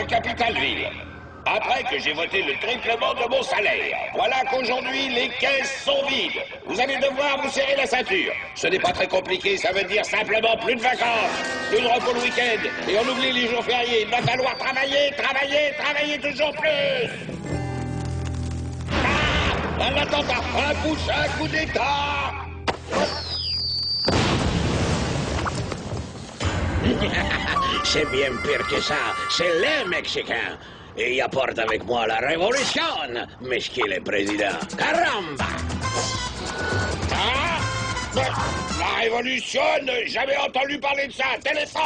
de Capitalville. Après que j'ai voté le triplement de mon salaire, voilà qu'aujourd'hui les caisses sont vides. Vous allez devoir vous serrer la ceinture. Ce n'est pas très compliqué, ça veut dire simplement plus de vacances, plus de repos le week-end, et on oublie les jours fériés. Il va falloir travailler, travailler, travailler toujours plus. Ah, un attentat, un coup d'état. C'est bien pire que ça, c'est les Mexicains. Et ils apportent avec moi la révolution, mesquil président. Caramba! Ah, la révolution, jamais entendu parler de ça. Téléphone!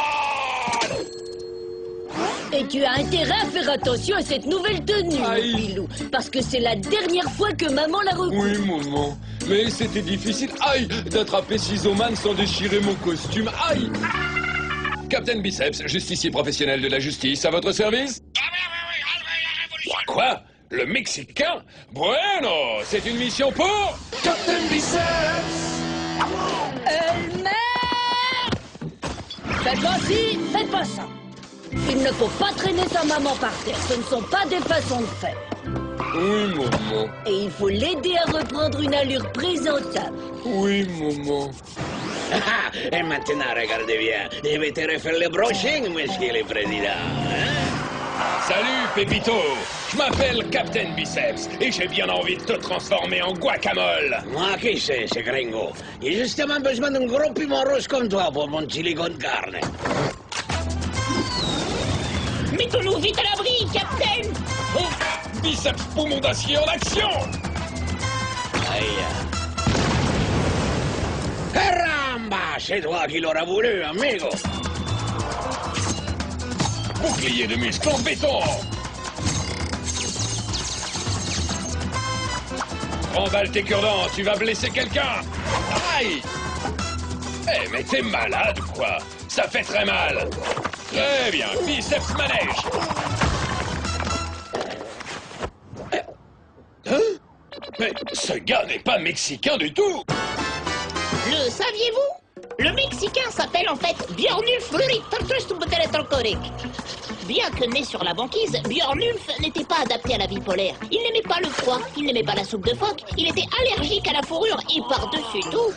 Et tu as intérêt à faire attention à cette nouvelle tenue, mon Pilou, parce que c'est la dernière fois que maman la recouvre. Oui, maman. Mais c'était difficile, aïe, d'attraper Ciseauman sans déchirer mon costume, aïe! Captain Biceps, justicier professionnel de la justice, à votre service? Quoi? Le Mexicain? Bueno, c'est une mission pour... Captain Biceps! Merde! Faites pas ci, faites pas ça. Il ne faut pas traîner sa maman par terre, ce ne sont pas des façons de faire. Oui, maman. Et il faut l'aider à reprendre une allure présentable. Oui, maman. Et maintenant, regardez bien, je vais te refaire le brushing, monsieur le président. Salut, Pépito. Je m'appelle Captain Biceps et j'ai bien envie de te transformer en guacamole. Moi, qui c'est gringo? J'ai justement besoin d'un gros piment rouge comme toi pour mon chili con carne. Mettons-nous vite à l'abri, Captain! Oh, Biceps poumon d'acier en action! Aïe. Caramba! C'est toi qui l'auras voulu, amigo. Bouclier de muscle en béton! Remballe tes cure-dents, tu vas blesser quelqu'un! Aïe! Eh, mais t'es malade, quoi? Ça fait très mal! Très bien, biceps manège! Hein? Mais ce gars n'est pas mexicain du tout! Le saviez-vous? Le Mexicain s'appelle en fait Björnulf Ulrich Tortrustubteretorkorik. Bien que né sur la banquise, Björnulf n'était pas adapté à la vie polaire. Il n'aimait pas le froid, il n'aimait pas la soupe de phoque, il était allergique à la fourrure et par-dessus tout...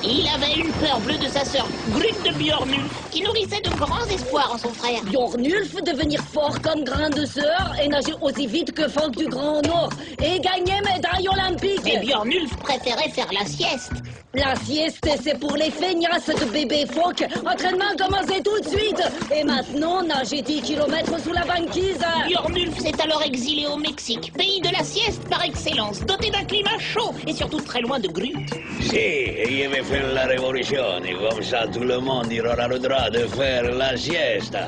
il avait une peur bleue de sa sœur, Grut de Björnulf, qui nourrissait de grands espoirs en son frère. Björnulf devenir fort comme grande sœur et nager aussi vite que Franck du Grand Nord et gagner médaille olympique. Mais Björnulf préférait faire la sieste. La sieste, c'est pour les feignasses de bébé phoque. Entraînement commencé tout de suite. Et maintenant, nager 10 kilomètres sous la banquise. Björnulf s'est alors exilé au Mexique, pays de la sieste par excellence, doté d'un climat chaud et surtout très loin de Grut. Si, je vais faire la révolution et comme ça tout le monde aura le droit de faire la siesta.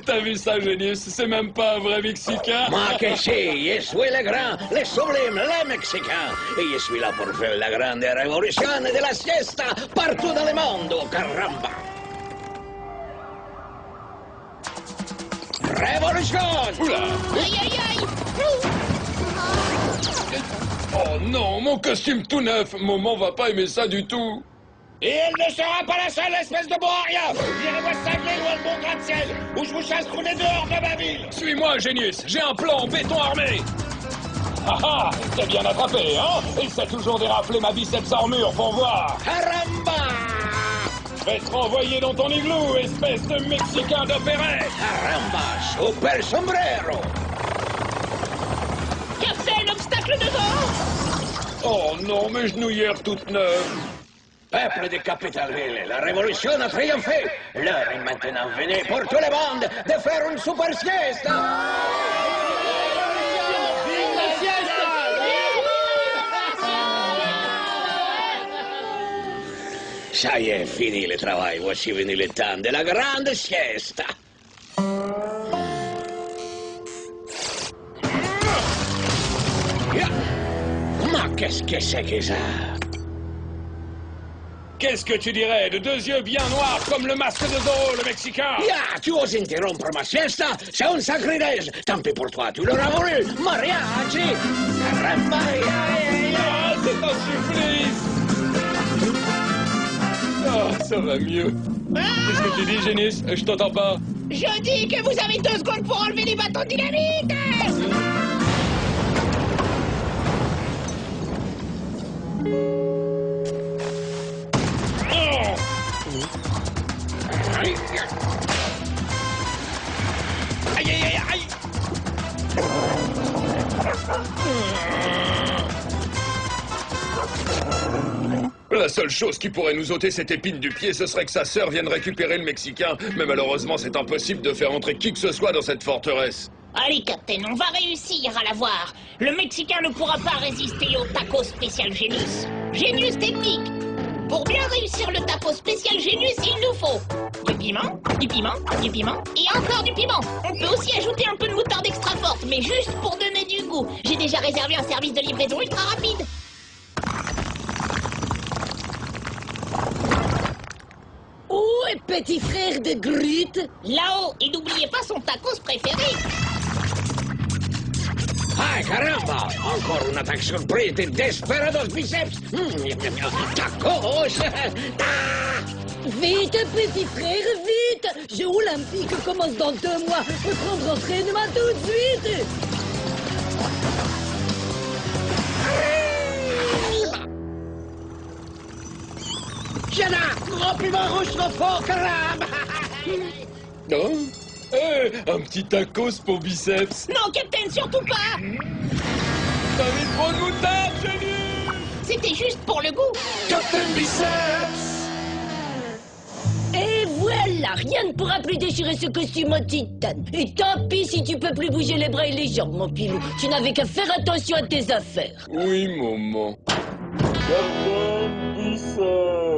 T'as vu ça, Genius? C'est même pas un vrai Mexicain. Moi que si, je suis le grand, le sublime, le Mexicain. Et je suis là pour faire la grande révolution de la siesta partout dans le monde, caramba. Révolution! Oula! Aïe aïe aïe! Oh non, mon costume tout neuf. Maman va pas aimer ça du tout. Et elle ne sera pas la seule espèce de boharia. Virez-moi cinglé ou un bon gratte-ciel, ou je vous chasse rouler dehors de ma ville. Suis-moi, Genius. J'ai un plan béton armé. Ah ah, t'es bien attrapé, hein? Il sait toujours dérafler ma biceps armure pour voir. Caramba! Je vais te renvoyer dans ton igloo, espèce de Mexicain d'opérette. Caramba, super sombrero! Captain, obstacle devant! Oh non, mes genouillères toutes neuves. Peuple de Capitalville, la révolution a triomphé. L'heure est maintenant venue pour tout le monde de faire une super siesta. Ça y est, fini le travail. Voici venu le temps de la grande siesta. Mais qu'est-ce que c'est que ça? Qu'est-ce que tu dirais de deux yeux bien noirs comme le masque de Zorro, le Mexicain? Ya, tu oses interrompre ma siesta? C'est un sacrilège. Tant pis pour toi, tu l'auras voulu. Mariachi! Caramba! Ah, c'est un supplice! Oh, Ça va mieux. Qu'est-ce que tu dis, Génis? Je t'entends pas. Je dis que vous avez 2 secondes pour enlever les bâtons de dynamite. Aïe, aïe, aïe, aïe. La seule chose qui pourrait nous ôter cette épine du pied, ce serait que sa sœur vienne récupérer le Mexicain. Mais malheureusement, c'est impossible de faire entrer qui que ce soit dans cette forteresse. Allez, Captain, on va réussir à l'avoir. Le Mexicain ne pourra pas résister au taco spécial Génus. Génus technique. Pour bien réussir le taco spécial Génus, il nous faut du piment, du piment, du piment et encore du piment. On peut aussi ajouter un peu de moutarde extra forte, mais juste pour donner du goût. J'ai déjà réservé un service de livraison ultra rapide. Où est petit frère de Groot? Là-haut, et n'oubliez pas son tacos préféré. Ay, caramba! Encore une attaque surprise des Desperados Biceps! Tacos! Ah! Vite, petit frère, vite! Jeux olympiques commencent dans 2 mois. Faut prendre entraînement tout de suite! Tiens là! Gros piment rouge trop fort, caramba! Non? Un petit tacos pour biceps. Non, Captain, surtout pas. T'as mis trop de moutarde, Génis! C'était juste pour le goût. Captain Biceps! Et voilà, rien ne pourra plus déchirer ce costume en titane. Et tant pis si tu peux plus bouger les bras et les jambes, mon pilou. Tu n'avais qu'à faire attention à tes affaires. Oui, maman. Captain Biceps!